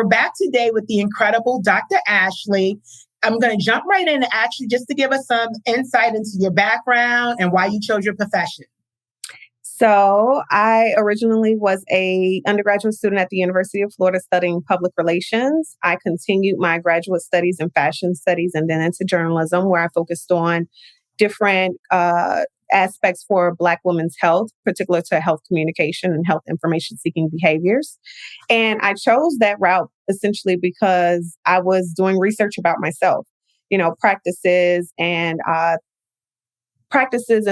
we're back today with the incredible Dr. Ashley. I'm going to jump right in, actually, just to give us some insight into your background and why you chose your profession. So I originally was a undergraduate student at the University of Florida studying public relations. I continued my graduate studies in fashion studies and then into journalism, where I focused on different aspects for Black women's health, particular to health communication and health information seeking behaviors. And I chose that route essentially because I was doing research about myself, practices and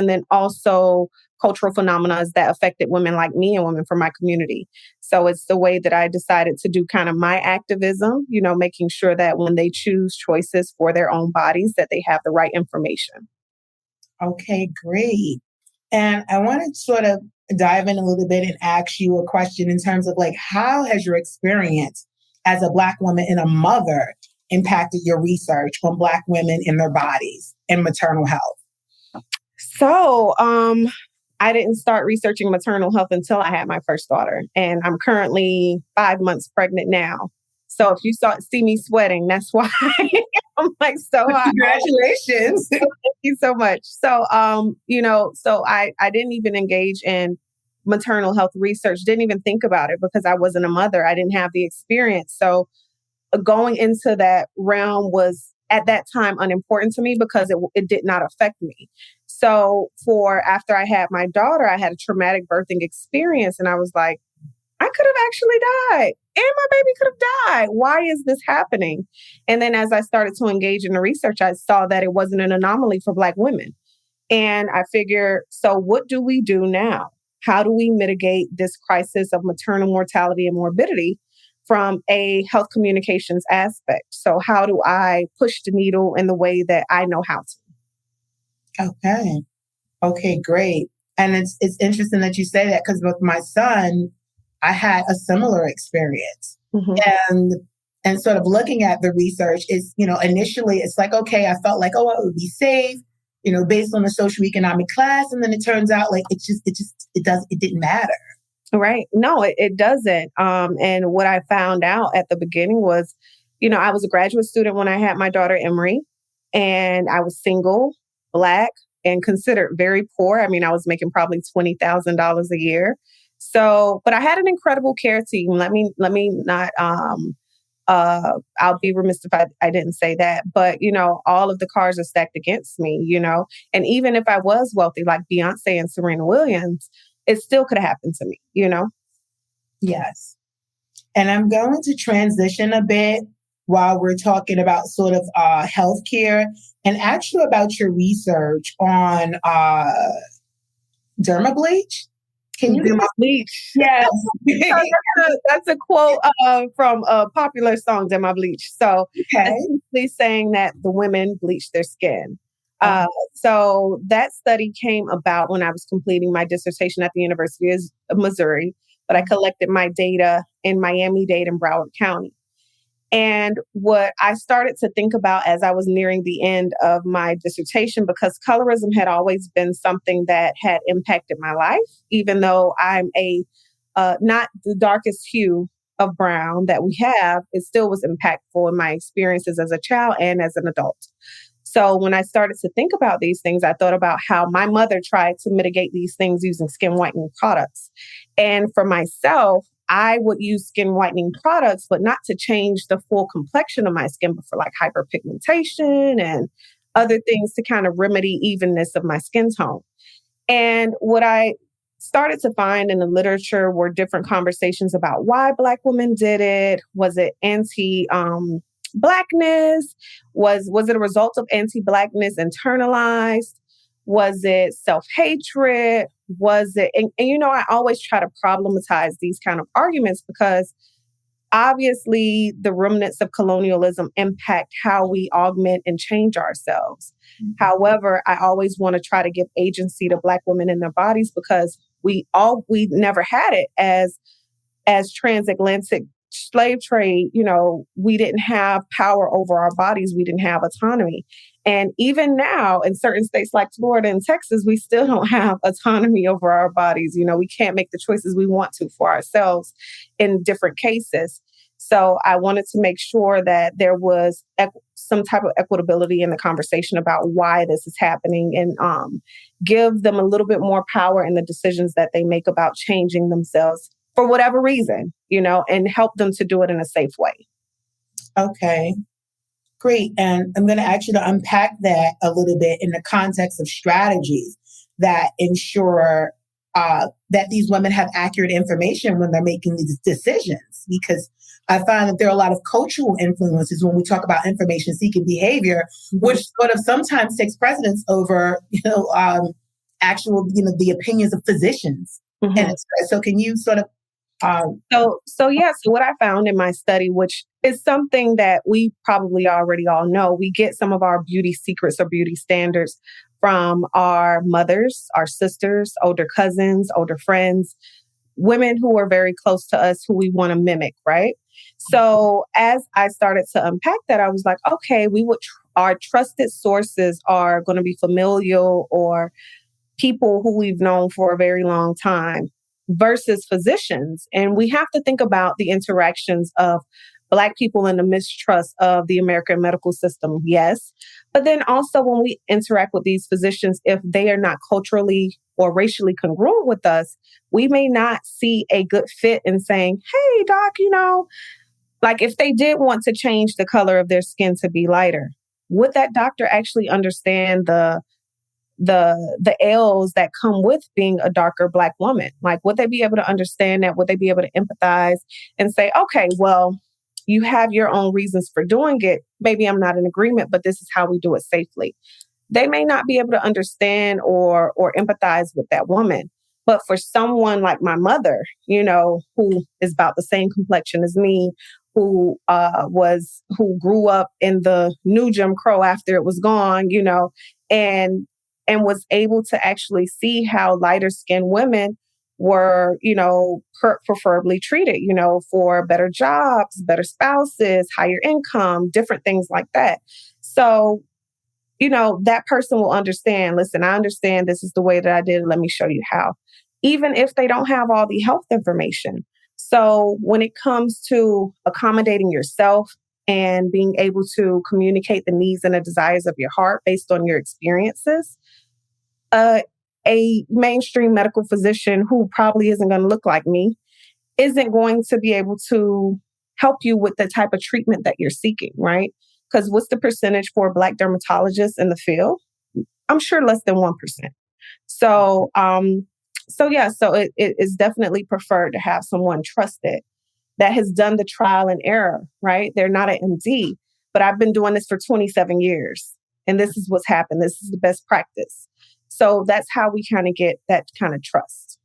then also cultural phenomena that affected women like me and women from my community. So it's the way that I decided to do kind of my activism, making sure that when they choose choices for their own bodies, that they have the right information. Okay, great. And I want to sort of dive in a little bit and ask you a question in terms of how has your experience as a Black woman and a mother impacted your research on Black women and their bodies and maternal health? So, I didn't start researching maternal health until I had my first daughter, and I'm currently 5 months pregnant now. So if you see me sweating, that's why I'm so hot. Congratulations. Thank you so much. So, so I didn't even engage in maternal health research, didn't even think about it because I wasn't a mother. I didn't have the experience. So going into that realm was at that time unimportant to me because it did not affect me. So after I had my daughter, I had a traumatic birthing experience and I was like, I could have actually died and my baby could have died. Why is this happening? And then as I started to engage in the research, I saw that it wasn't an anomaly for Black women. And I figured, so what do we do now? How do we mitigate this crisis of maternal mortality and morbidity from a health communications aspect? So how do I push the needle in the way that I know how to? Okay, great. And it's interesting that you say that because with my son, I had a similar experience. Mm-hmm. And sort of looking at the research is, initially it's like, okay, I felt like, it would be safe, based on the socioeconomic class. And then it turns out like it didn't matter. Right. No, it doesn't. And what I found out at the beginning was, I was a graduate student when I had my daughter, Emery, and I was single, Black, and considered very poor. I mean, I was making probably $20,000 a year. So, but I had an incredible care team. Let me not, I'll be remiss if I didn't say that, but all of the cards are stacked against me, and even if I was wealthy, like Beyonce and Serena Williams, it still could have happened to me, Yes. And I'm going to transition a bit while we're talking about sort of healthcare and actually about your research on derma bleach. Can you derma bleach? Yes. That's a quote from a popular song, Derma Bleach. So essentially saying that the women bleach their skin. So that study came about when I was completing my dissertation at the University of Missouri, but I collected my data in Miami-Dade and Broward County. And what I started to think about as I was nearing the end of my dissertation, because colorism had always been something that had impacted my life, even though I'm not the darkest hue of brown that we have, it still was impactful in my experiences as a child and as an adult. So when I started to think about these things, I thought about how my mother tried to mitigate these things using skin whitening products. And for myself, I would use skin whitening products, but not to change the full complexion of my skin, but for like hyperpigmentation and other things to kind of remedy evenness of my skin tone. And what I started to find in the literature were different conversations about why Black women did it. Was it anti-Blackness? Was it a result of anti-Blackness internalized? Was it self-hatred? Was it, and I always try to problematize these kind of arguments because obviously the remnants of colonialism impact how we augment and change ourselves. Mm-hmm. However, I always want to try to give agency to Black women in their bodies because we never had it as transatlantic slave trade. We didn't have power over our bodies. We didn't have autonomy. And even now in certain states like Florida and Texas, we still don't have autonomy over our bodies. We can't make the choices we want to for ourselves in different cases. So I wanted to make sure that there was some type of equitability in the conversation about why this is happening, and give them a little bit more power in the decisions that they make about changing themselves for whatever reason, and help them to do it in a safe way. Okay, great. And I'm going to ask you to unpack that a little bit in the context of strategies that ensure that these women have accurate information when they're making these decisions. Because I find that there are a lot of cultural influences when we talk about information-seeking behavior, which sort of sometimes takes precedence over, actual, the opinions of physicians. And so can you sort of So what I found in my study, which is something that we probably already all know, we get some of our beauty secrets or beauty standards from our mothers, our sisters, older cousins, older friends, women who are very close to us who we want to mimic, right? So as I started to unpack that, I was like, okay, our trusted sources are going to be familial or people who we've known for a very long time versus physicians. And we have to think about the interactions of Black people and the mistrust of the American medical system, yes. But then also when we interact with these physicians, if they are not culturally or racially congruent with us, we may not see a good fit in saying, hey, doc, like if they did want to change the color of their skin to be lighter, would that doctor actually understand the ills that come with being a darker Black woman? Like, would they be able to understand that? Would they be able to empathize and say, okay, well, you have your own reasons for doing it. Maybe I'm not in agreement, but this is how we do it safely. They may not be able to understand or empathize with that woman. But for someone like my mother, who is about the same complexion as me, who grew up in the new Jim Crow after it was gone, and was able to actually see how lighter skinned women were, preferably treated, for better jobs, better spouses, higher income, different things like that. So, that person will understand, listen, I understand this is the way that I did it. Let me show you how, even if they don't have all the health information. So when it comes to accommodating yourself and being able to communicate the needs and the desires of your heart based on your experiences, a mainstream medical physician who probably isn't going to look like me isn't going to be able to help you with the type of treatment that you're seeking, right? Because what's the percentage for Black dermatologists in the field? I'm sure less than 1%. So it is definitely preferred to have someone trusted that has done the trial and error, right? They're not an MD, but I've been doing this for 27 years and this is what's happened. This is the best practice. So that's how we kind of get that kind of trust.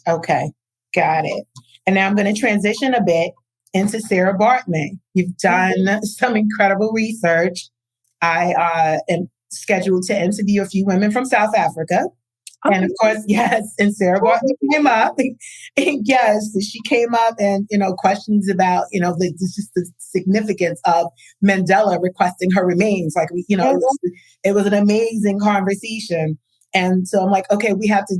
Okay, got it. And now I'm going to transition a bit into Sartjie Baartman. You've done some incredible research. I am scheduled to interview a few women from South Africa. And of course, yes, and Sartjie Baartman came up. And yes, she came up and, questions about, just the significance of Mandela requesting her remains. Like, it was an amazing conversation. And so I'm like, okay, we have to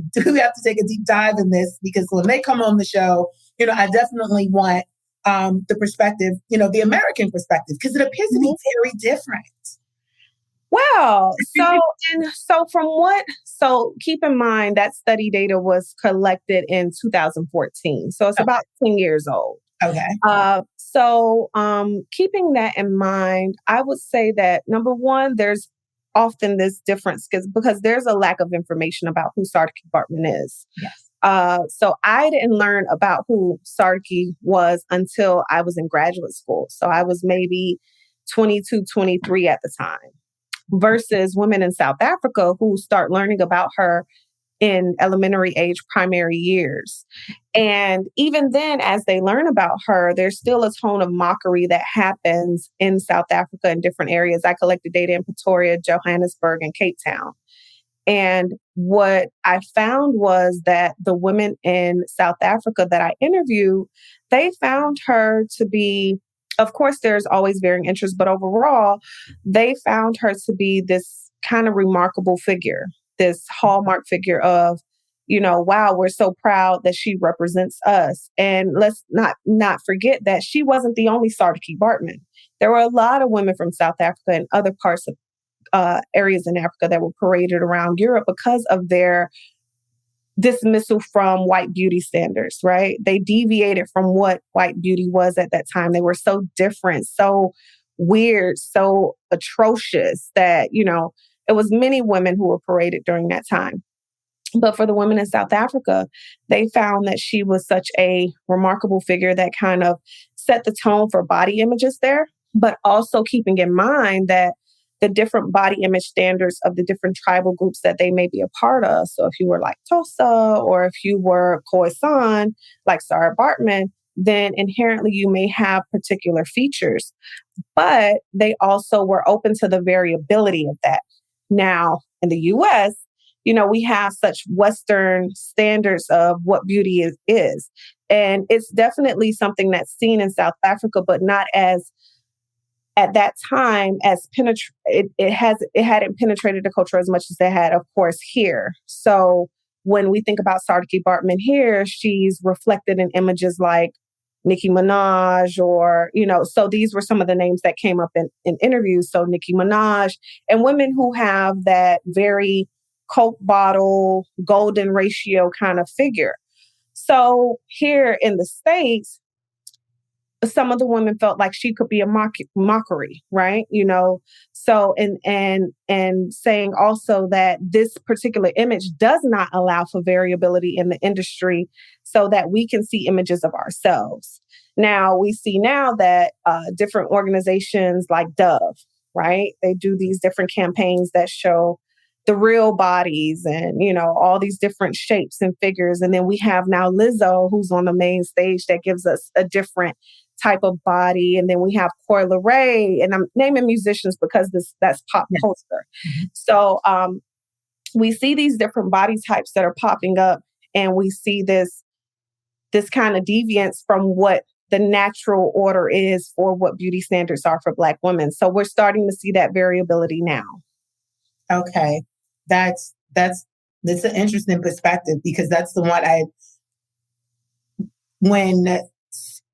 take a deep dive in this, because when they come on the show, I definitely want the perspective, the American perspective, because it appears to be very different. Wow. So keep in mind that study data was collected in 2014. So it's about 10 years old. Okay. Keeping that in mind, I would say that number one, there's often this difference because there's a lack of information about who Sartjie Baartman is. Yes. So I didn't learn about who Sartjie was until I was in graduate school. So I was maybe 22, 23 at the time, versus women in South Africa who start learning about her in elementary age, primary years. And even then, as they learn about her, there's still a tone of mockery that happens in South Africa in different areas. I collected data in Pretoria, Johannesburg, and Cape Town. And what I found was that the women in South Africa that I interviewed, they found her to be, of course, there's always varying interests, but overall, they found her to be this kind of remarkable figure, this hallmark figure of wow, we're so proud that she represents us. And let's not forget that she wasn't the only Sartjie Baartman. There were a lot of women from South Africa and other parts of areas in Africa that were paraded around Europe because of their dismissal from white beauty standards, right? They deviated from what white beauty was at that time. They were so different, so weird, so atrocious that, it was many women who were paraded during that time. But for the women in South Africa, they found that she was such a remarkable figure that kind of set the tone for body images there, but also keeping in mind that the different body image standards of the different tribal groups that they may be a part of. So if you were like Tosa, or if you were Khoisan, like Sartjie Baartman, then inherently you may have particular features. But they also were open to the variability of that. Now, in the US, we have such Western standards of what beauty is. And it's definitely something that's seen in South Africa, but not as at that time as it hadn't penetrated the culture as much as it had, of course, here. So when we think about Sartjie Baartman here, she's reflected in images like Nicki Minaj, or, so these were some of the names that came up in interviews. So Nicki Minaj and women who have that very Coke bottle, golden ratio kind of figure. So here in the States, some of the women felt like she could be a mockery, right? So and saying also that this particular image does not allow for variability in the industry so that we can see images of ourselves. Now, we see now that different organizations like Dove, right? They do these different campaigns that show the real bodies and, all these different shapes and figures. And then we have now Lizzo, who's on the main stage, that gives us a different type of body. And then we have Coi Leray, and I'm naming musicians because that's pop culture. Mm-hmm. So we see these different body types that are popping up, and we see this kind of deviance from what the natural order is for what beauty standards are for Black women. So we're starting to see that variability now. Okay. That's an interesting perspective, because that's the one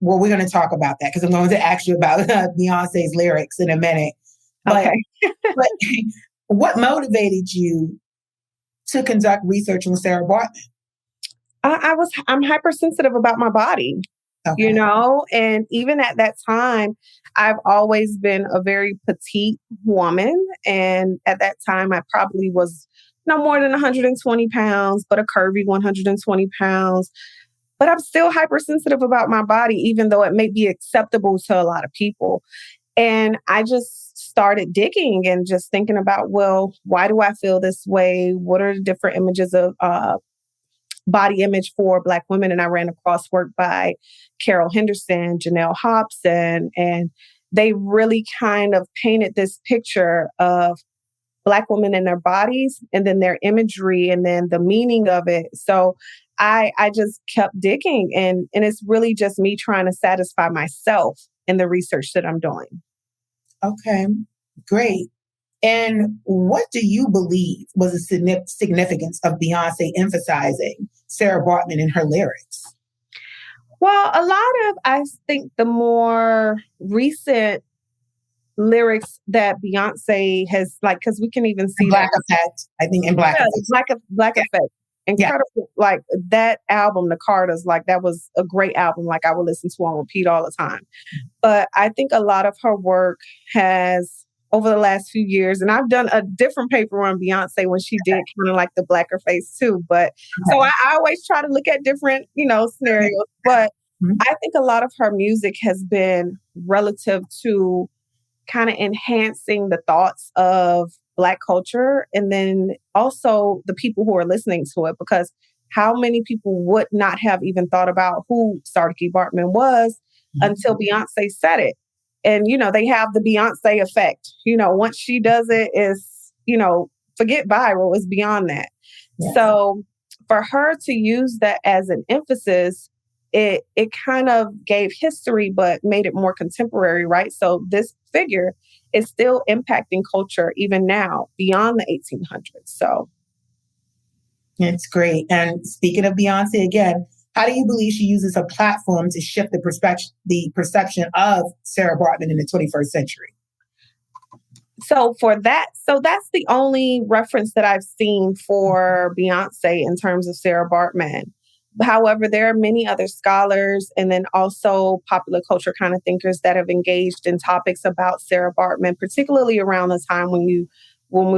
we're going to talk about that, because I'm going to ask you about Beyonce's lyrics in a minute. But, okay. But what motivated you to conduct research on Sartjie Baartman? I'm hypersensitive about my body, okay. And even at that time, I've always been a very petite woman. And at that time, I probably was no more than 120 pounds, but a curvy 120 pounds. But I'm still hypersensitive about my body, even though it may be acceptable to a lot of people. And I just started digging and just thinking about, well, why do I feel this way? What are the different images of body image for Black women? And I ran across work by Carol Henderson, Janelle Hobson, and they really kind of painted this picture of Black women and their bodies, and then their imagery, and then the meaning of it. So I just kept digging, and it's really just me trying to satisfy myself in the research that I'm doing. Okay, great. And what do you believe was the significance of Beyonce emphasizing Sartjie Baartman in her lyrics? Well, I think the more recent lyrics that Beyonce has, because we can even see Black Effect. I think in Black Effect. Black Effect. Incredible. Yeah. Like that album, The Carters, that was a great album. I would listen to on repeat all the time. But I think a lot of her work has, over the last few years, and I've done a different paper on Beyonce when she did kind of the blacker face too. But so I always try to look at different, scenarios. But I think a lot of her music has been relative to kind of enhancing the thoughts of Black culture, and then also the people who are listening to it, because how many people would not have even thought about who Sartjie Baartman was until Beyonce said it? And, they have the Beyonce effect. Once she does it, is, forget viral, it's beyond that. Yes. So for her to use that as an emphasis, it kind of gave history, but made it more contemporary, right? So this figure is still impacting culture even now, beyond the 1800s. So, It's great. And speaking of Beyonce again, how do you believe she uses her platform to shift the perception of Sarah Baartman in the 21st century? So that's the only reference that I've seen for Beyonce in terms of Sarah Baartman. However, there are many other scholars and then also popular culture kind of thinkers that have engaged in topics about Sarah Baartman, particularly around the time when we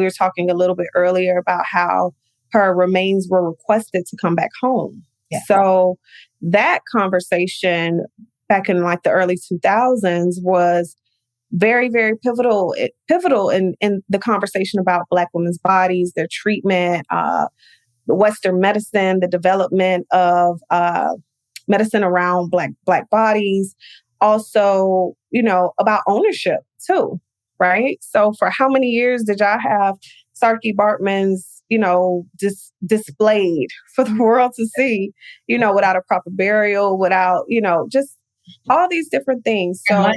were talking a little bit earlier about how her remains were requested to come back home. Yeah. So that conversation back in like the early 2000s was very, very pivotal in the conversation about Black women's bodies, their treatment, the Western medicine, the development of medicine around Black bodies, also, about ownership too, right? So for how many years did y'all have Sartjie Baartman's, displayed for the world to see, without a proper burial, without, just all these different things. So I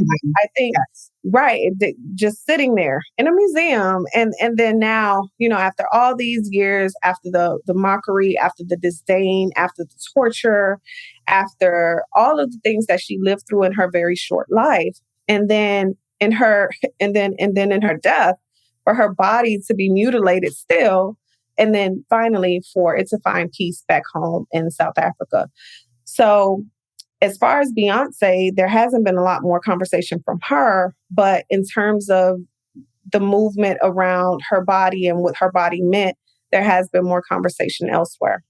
think, yes. Right, just sitting there in a museum. And then now, after all these years, after the mockery, after the disdain, after the torture, after all of the things that she lived through in her very short life, and then in her death, for her body to be mutilated still, and then finally for it to find peace back home in South Africa. So as far as Beyonce, there hasn't been a lot more conversation from her, but in terms of the movement around her body and what her body meant, there has been more conversation elsewhere.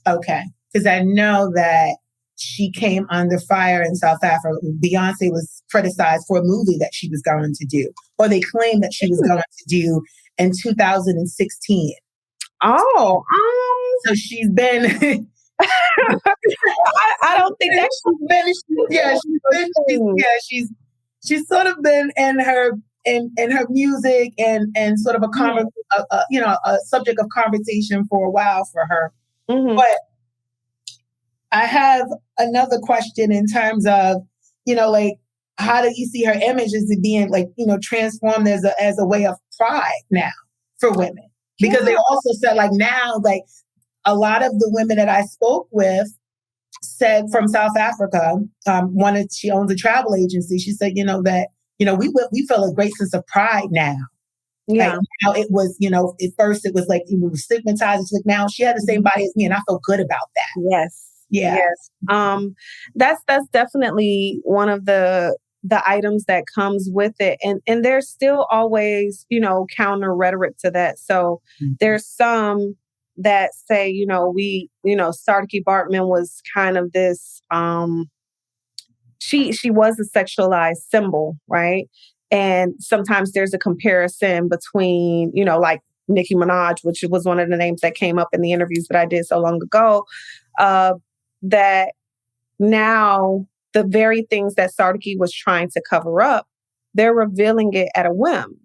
Okay. Because I know that she came under fire in South Africa. Beyonce was criticized for a movie that she was going to do, or they claimed that she was going to do in 2016. Oh, so she's been... I don't think she's sort of been in her music and sort of a subject of conversation for a while for her. Mm-hmm. But I have another question in terms of, how do you see her image as being transformed as a way of pride now for women? Because they also said now, a lot of the women that I spoke with said from South Africa, she owns a travel agency. She said, that, we feel a great sense of pride now. Yeah. Now it was, at first it was we were stigmatized. It's now she had the same body as me and I feel good about that. Yes. Yeah. Yes. That's definitely one of the items that comes with it. And there's still always, counter rhetoric to that. So there's some that say, Sartjie Baartman was kind of this, she was a sexualized symbol, right? And sometimes there's a comparison between, Nicki Minaj, which was one of the names that came up in the interviews that I did so long ago, that now the very things that Sartjie was trying to cover up, they're revealing it at a whim.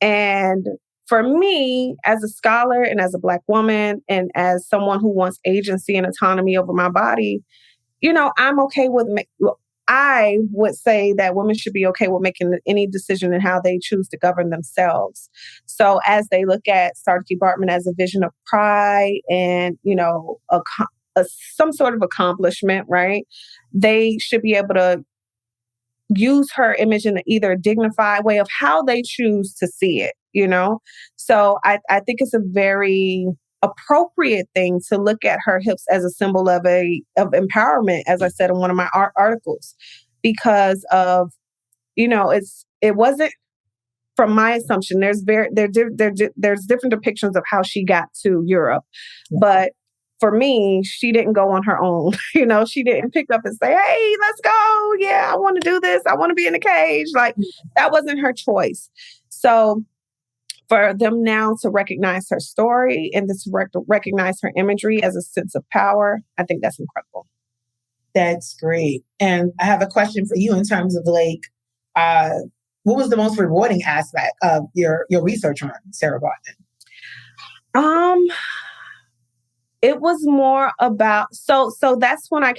And for me, as a scholar and as a Black woman and as someone who wants agency and autonomy over my body, I'm okay with, I would say that women should be okay with making any decision in how they choose to govern themselves. So as they look at Sartjie Baartman as a vision of pride and, some sort of accomplishment, right? They should be able to use her image in either a dignified way of how they choose to see it, So I think it's a very appropriate thing to look at her hips as a symbol of empowerment, as I said in one of my articles, because of, it wasn't, from my assumption, there's different depictions of how she got to Europe, but for me, she didn't go on her own. She didn't pick up and say, hey, let's go. Yeah, I want to do this. I want to be in a cage. That wasn't her choice. So for them now to recognize her story and to recognize her imagery as a sense of power, I think that's incredible. That's great. And I have a question for you in terms of what was the most rewarding aspect of your research on Sarah Baartman? It was more about, so that's when a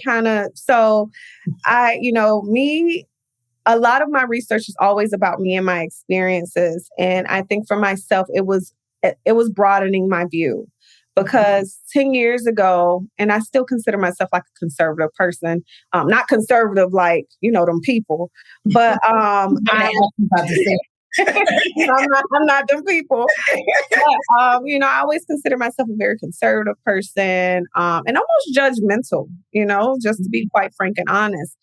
lot of my research is always about me and my experiences. And I think for myself, it was broadening my view, because 10 years ago, and I still consider myself like a conservative person, not conservative like, them people, but I'm not them people. But, I always consider myself a very conservative person, and almost judgmental, just to be quite frank and honest.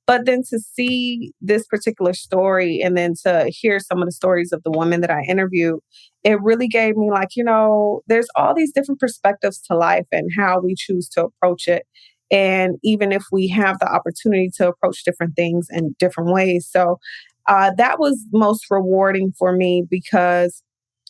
But then to see this particular story and then to hear some of the stories of the women that I interviewed, it really gave me like, there's all these different perspectives to life and how we choose to approach it. And even if we have the opportunity to approach different things in different ways. So that was most rewarding for me because,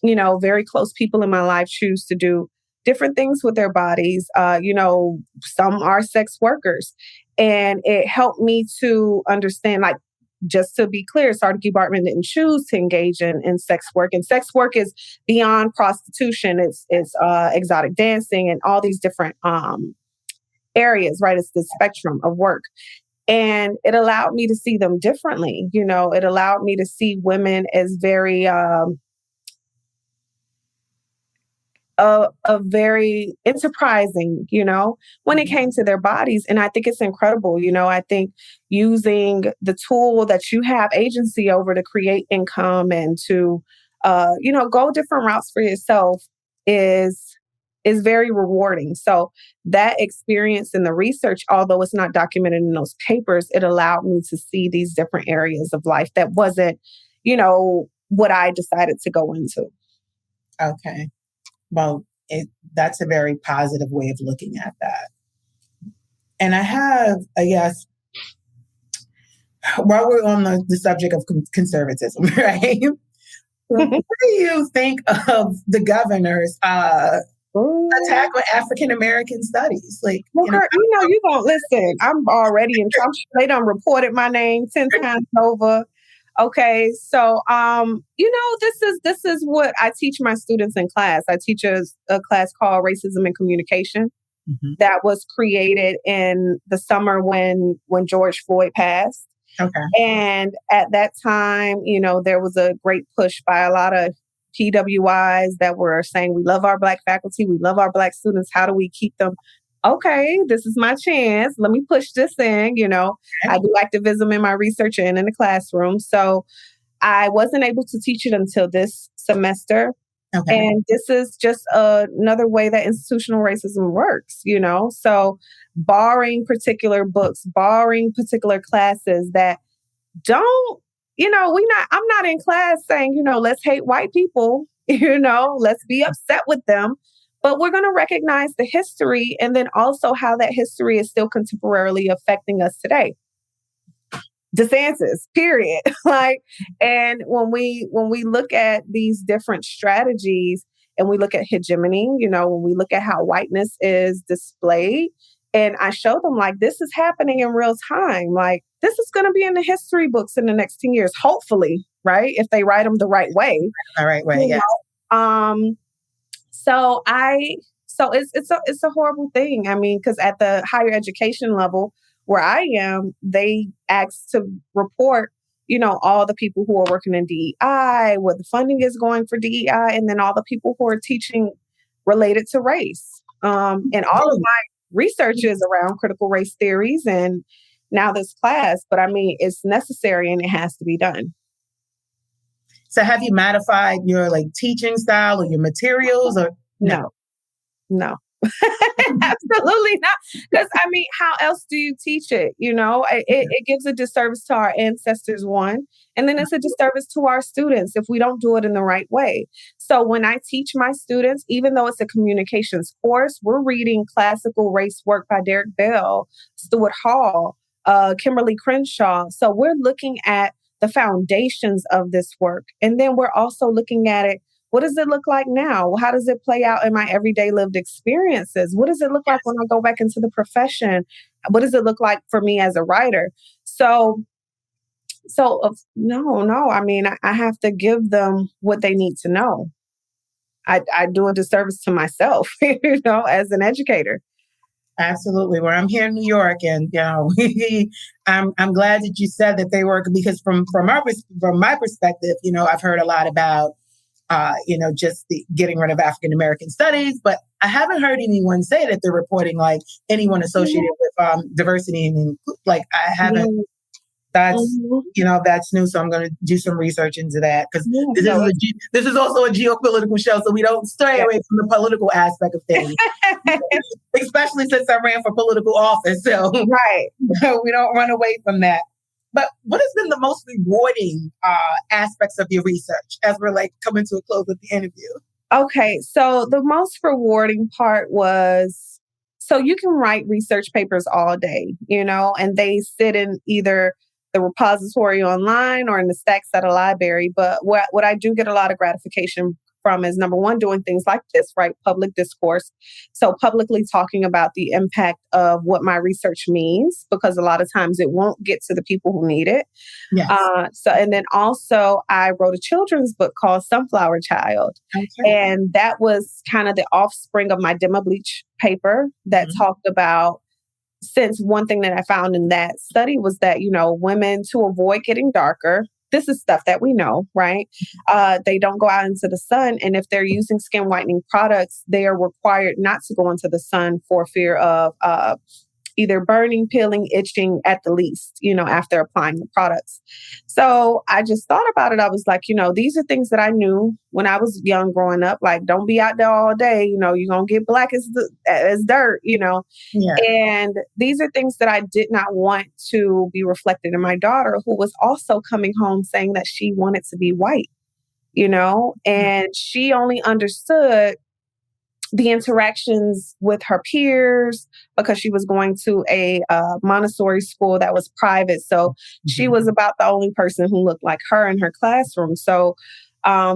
very close people in my life choose to do different things with their bodies. Some are sex workers. And it helped me to understand, like, just to be clear, Sartjie Baartman didn't choose to engage in sex work. And sex work is beyond prostitution. It's exotic dancing and all these different areas, right? It's the spectrum of work. And it allowed me to see them differently. It allowed me to see women as very very enterprising, when it came to their bodies. And I think it's incredible. I think using the tool that you have agency over to create income and to, go different routes for yourself is very rewarding. So that experience in the research, although it's not documented in those papers, it allowed me to see these different areas of life that wasn't, what I decided to go into. Okay. Well, that's a very positive way of looking at that. And I have, I guess, while we're on the subject of conservatism, right? What do you think of the governor's attack on African American studies? Like, you don't listen. I'm already in trouble. They done reported my name 10 times over. Okay, so this is what I teach my students in class. I teach a class called Racism and Communication that was created in the summer when George Floyd passed. Okay. And at that time, there was a great push by a lot of PWIs that were saying, we love our Black faculty, we love our Black students. How do we keep them? Okay, this is my chance. Let me push this in. I do activism in my research and in the classroom. So I wasn't able to teach it until this semester. Okay. And this is just another way that institutional racism works, So barring particular books, barring particular classes that don't, I'm not in class saying, let's hate white people, let's be upset with them. But we're going to recognize the history and then also how that history is still contemporarily affecting us today. DeSantis, period. And when we look at these different strategies and we look at hegemony, when we look at how whiteness is displayed, and I show them this is happening in real time. This is going to be in the history books in the next 10 years, hopefully, right? If they write them the right way. The right way, yeah. So it's a horrible thing. I mean, because at the higher education level where I am, they ask to report, all the people who are working in DEI, where the funding is going for DEI, and then all the people who are teaching related to race. And all of my research is around critical race theories and now this class, but I mean, it's necessary and it has to be done. So have you modified your teaching style or your materials or no? Absolutely not. Because I mean, how else do you teach it? It gives a disservice to our ancestors, one, and then it's a disservice to our students if we don't do it in the right way. So when I teach my students, even though it's a communications course, we're reading classical race work by Derek Bell, Stuart Hall, Kimberly Crenshaw. So we're looking at the foundations of this work. And then we're also looking at it. What does it look like now? How does it play out in my everyday lived experiences? What does it look like when I go back into the profession? What does it look like for me as a writer? So no. I mean, I have to give them what they need to know. I do a disservice to myself, as an educator. Absolutely. Well, I'm here in New York, and I'm glad that you said that they were, because from my perspective, I've heard a lot about just getting rid of African American studies. But I haven't heard anyone say that they're reporting like anyone associated with diversity and like I haven't. That's that's new. So I'm going to do some research into that because this is also a geopolitical show, so we don't stray away from the political aspect of things, especially since I ran for political office. So we don't run away from that. But what has been the most rewarding aspects of your research as we're like coming to a close of the interview? Okay, so the most rewarding part was, so you can write research papers all day, and they sit in either the repository online or in the stacks at a library. But what I do get a lot of gratification from is, number one, doing things like this, right? Public discourse. So publicly talking about the impact of what my research means, because a lot of times it won't get to the people who need it. Yes. And then also I wrote a children's book called Sunflower Child. Okay. And that was kind of the offspring of my Demo Bleach paper that talked about, since one thing that I found in that study was that, women, to avoid getting darker, this is stuff that we know, right? They don't go out into the sun. And if they're using skin whitening products, they are required not to go into the sun for fear of either burning, peeling, itching at the least, after applying the products. So I just thought about it. I was like, these are things that I knew when I was young growing up. Like, don't be out there all day. You're going to get black as dirt, Yeah. And these are things that I did not want to be reflected in my daughter, who was also coming home saying that she wanted to be white, and she only understood the interactions with her peers because she was going to a Montessori school that was private. So she was about the only person who looked like her in her classroom. So, I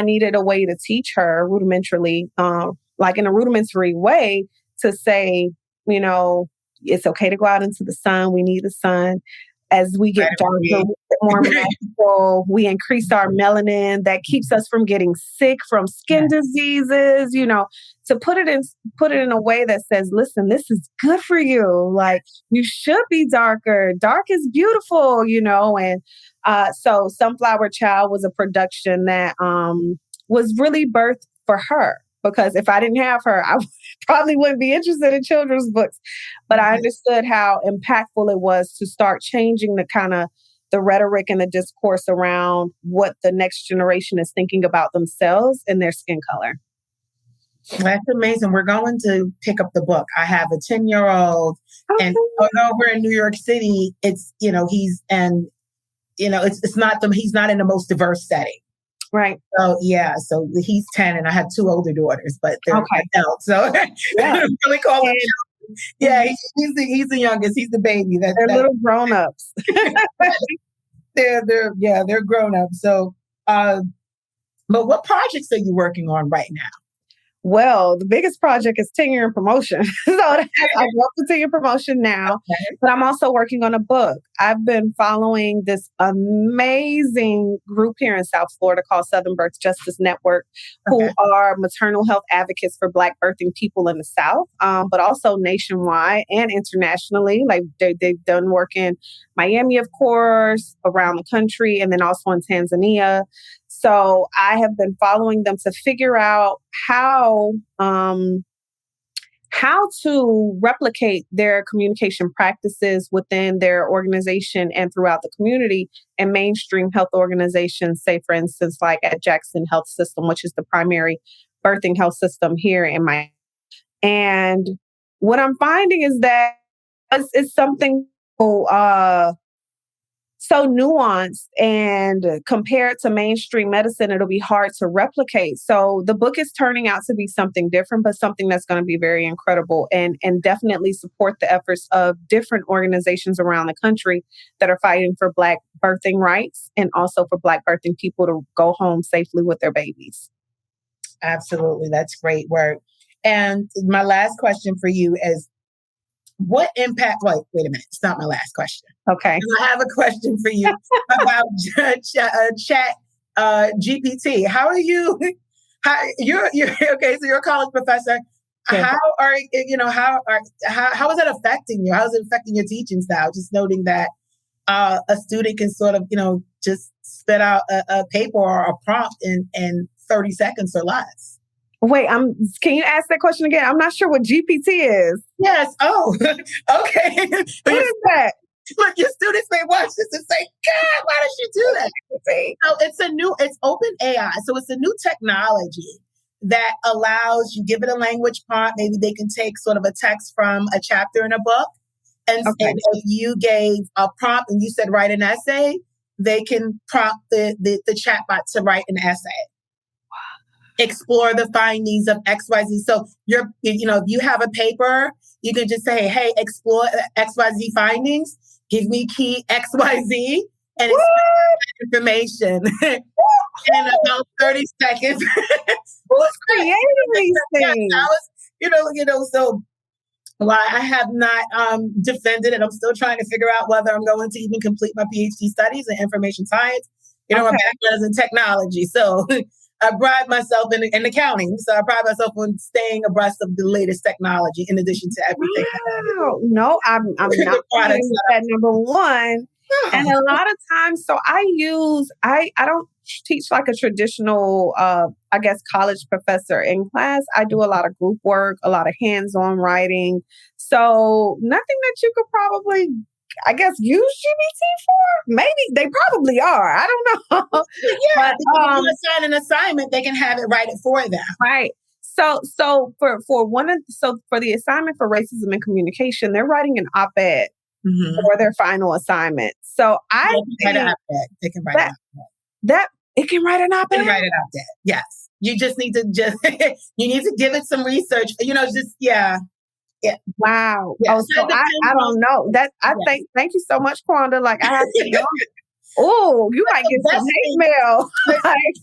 needed a way to teach her rudimentarily, like in a rudimentary way, to say, it's okay to go out into the sun. We need the sun. As we get darker, we get more magical. We increase our melanin that keeps us from getting sick from skin diseases, to put it in a way that says, listen, this is good for you. Like, you should be darker. Dark is beautiful, and so Sunflower Child was a production that was really birthed for her. Because if I didn't have her, I probably wouldn't be interested in children's books. But I understood how impactful it was to start changing the rhetoric and the discourse around what the next generation is thinking about themselves and their skin color. That's amazing. We're going to pick up the book. I have a 10-year-old, and although we're in New York City, it's he's not he's not in the most diverse setting. Right. So so he's 10 and I have 2 older daughters, but they're adults. So I don't really call him. Yeah, he's the youngest. He's the baby. They're little grown-ups. They're grown-ups. So, but what projects are you working on right now? Well, the biggest project is tenure and promotion. So I work with tenure promotion now, but I'm also working on a book. I've been following this amazing group here in South Florida called Southern Birth Justice Network, who are maternal health advocates for Black birthing people in the South, but also nationwide and internationally. Like they've done work in Miami, of course, around the country, and then also in Tanzania. So I have been following them to figure out how to replicate their communication practices within their organization and throughout the community and mainstream health organizations, say, for instance, like at Jackson Health System, which is the primary birthing health system here in Miami. And what I'm finding is that it's something so nuanced, and compared to mainstream medicine, it'll be hard to replicate. So the book is turning out to be something different, but something that's going to be very incredible and definitely support the efforts of different organizations around the country that are fighting for Black birthing rights and also for Black birthing people to go home safely with their babies. Absolutely. That's great work. And my last question for you is, what impact, wait a minute, it's not my last question. Okay. I have a question for you about Chat GPT. How are you? You're okay, so you're a college professor. Okay. How is it affecting you? How is it affecting your teaching style? Just noting that a student can sort of, just spit out a paper or a prompt and 30 seconds or less. Wait, can you ask that question again? I'm not sure what GPT is. Yes. Oh, okay. What is that? Look, your students may watch this and say, God, why did you do that? So it's open AI. So it's a new technology that allows you, give it a language prompt. Maybe they can take sort of a text from a chapter in a book. And if you gave a prompt and you said, write an essay, they can prompt the chatbot to write an essay. Explore the findings of XYZ. So if you have a paper, you can just say, hey, explore XYZ findings. Give me key XYZ and information in about 30 seconds. Who's creating these things? So while I have not defended it, I'm still trying to figure out whether I'm going to even complete my PhD studies in information science. My background is in technology. So I pride myself in accounting. So I pride myself on staying abreast of the latest technology in addition to everything. Wow. No, I'm not that number one. And a lot of times, so I don't teach like a traditional, college professor in class. I do a lot of group work, a lot of hands-on writing. So nothing that you could probably, use GPT for? Maybe they probably are. I don't know. Yeah, but if you assign an assignment, they can have it write it for them. Right. So for the assignment for racism and communication, they're writing an op-ed for their final assignment. So I think they can write an op-ed. That it can write an op-ed. It can write an op-ed. Yes. You just need to you need to give it some research. Yeah. Wow. Yeah. Oh, so I don't know that. Thank you so much, Kwanda. Like I have to know. Oh, you might get some hate mail.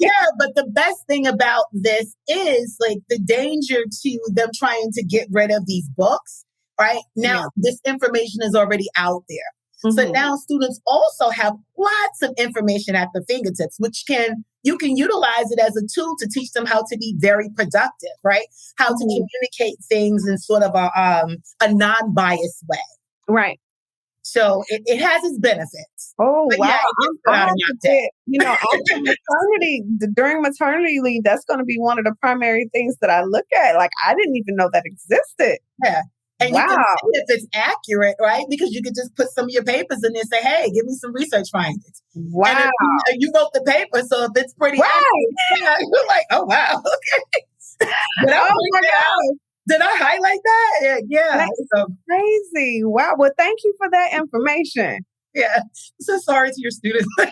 Yeah, but the best thing about this is like the danger to them trying to get rid of these books. Right now, this information is already out there. So now students also have lots of information at the fingertips, which you can utilize it as a tool to teach them how to be very productive, right? How to communicate things in sort of a non-biased way. Right. So it has its benefits. Oh, but wow. During maternity leave, that's going to be one of the primary things that I look at. Like, I didn't even know that existed. Yeah. And you can see if it's accurate, right? Because you could just put some of your papers in there and say, hey, give me some research findings. Wow. And you wrote the paper, so if it's pretty accurate, you're like, oh, wow, okay. Did I highlight that? Yeah. That's crazy. Wow. Well, thank you for that information. Yeah. I'm so sorry to your students. Well,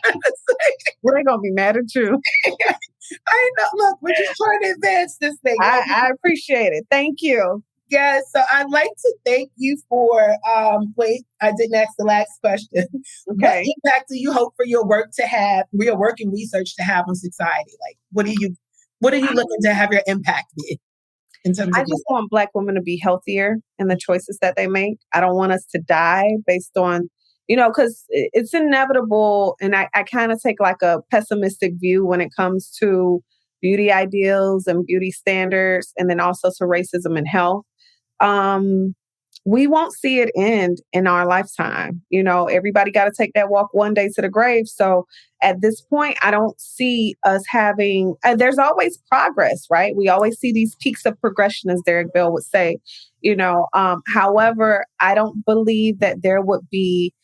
they're going to be mad at you. I know. Look, we're just trying to advance this thing. I appreciate it. Thank you. Yeah, so I'd like to thank you for, I didn't ask the last question. Okay. What impact do you hope for your work and research to have on society? Like, what are you looking to have your impact be? In terms I of just want Black women to be healthier in the choices that they make. I don't want us to die based on, because it's inevitable. And I kind of take like a pessimistic view when it comes to beauty ideals and beauty standards, and then also to racism and health. We won't see it end in our lifetime. Everybody got to take that walk one day to the grave. So at this point, I don't see us having, there's always progress, right? We always see these peaks of progression, as Derek Bell would say, however, I don't believe that there would be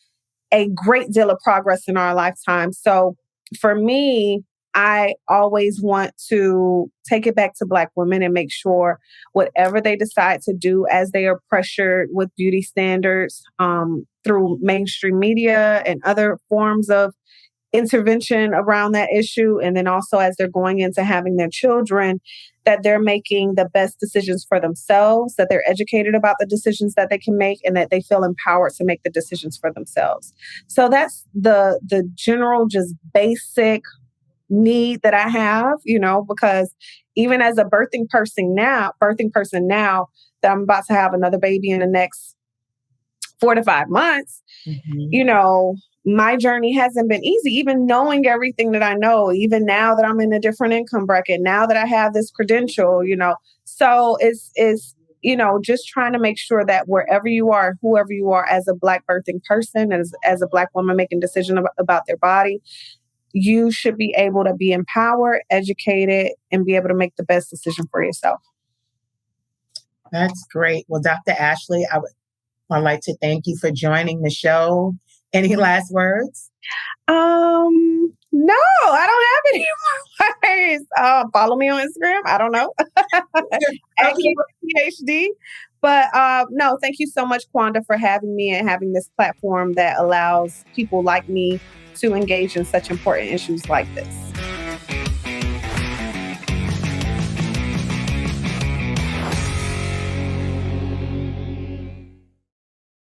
a great deal of progress in our lifetime. So for me, I always want to take it back to Black women and make sure whatever they decide to do as they are pressured with beauty standards through mainstream media and other forms of intervention around that issue, and then also as they're going into having their children, that they're making the best decisions for themselves, that they're educated about the decisions that they can make, and that they feel empowered to make the decisions for themselves. So that's the general, just basic need that I have, because even as a birthing person now that I'm about to have another baby in the next 4 to 5 months, my journey hasn't been easy, even knowing everything that I know, even now that I'm in a different income bracket, now that I have this credential, so it's just trying to make sure that wherever you are, whoever you are as a Black birthing person, as a Black woman making decisions about their body, you should be able to be empowered, educated, and be able to make the best decision for yourself. That's great. Well, Dr. Ashley, I'd like to thank you for joining the show. Any last words? No, I don't have any more words. Follow me on Instagram. I don't know. At PhD. But no, thank you so much, Kwanda, for having me and having this platform that allows people like me to engage in such important issues like this.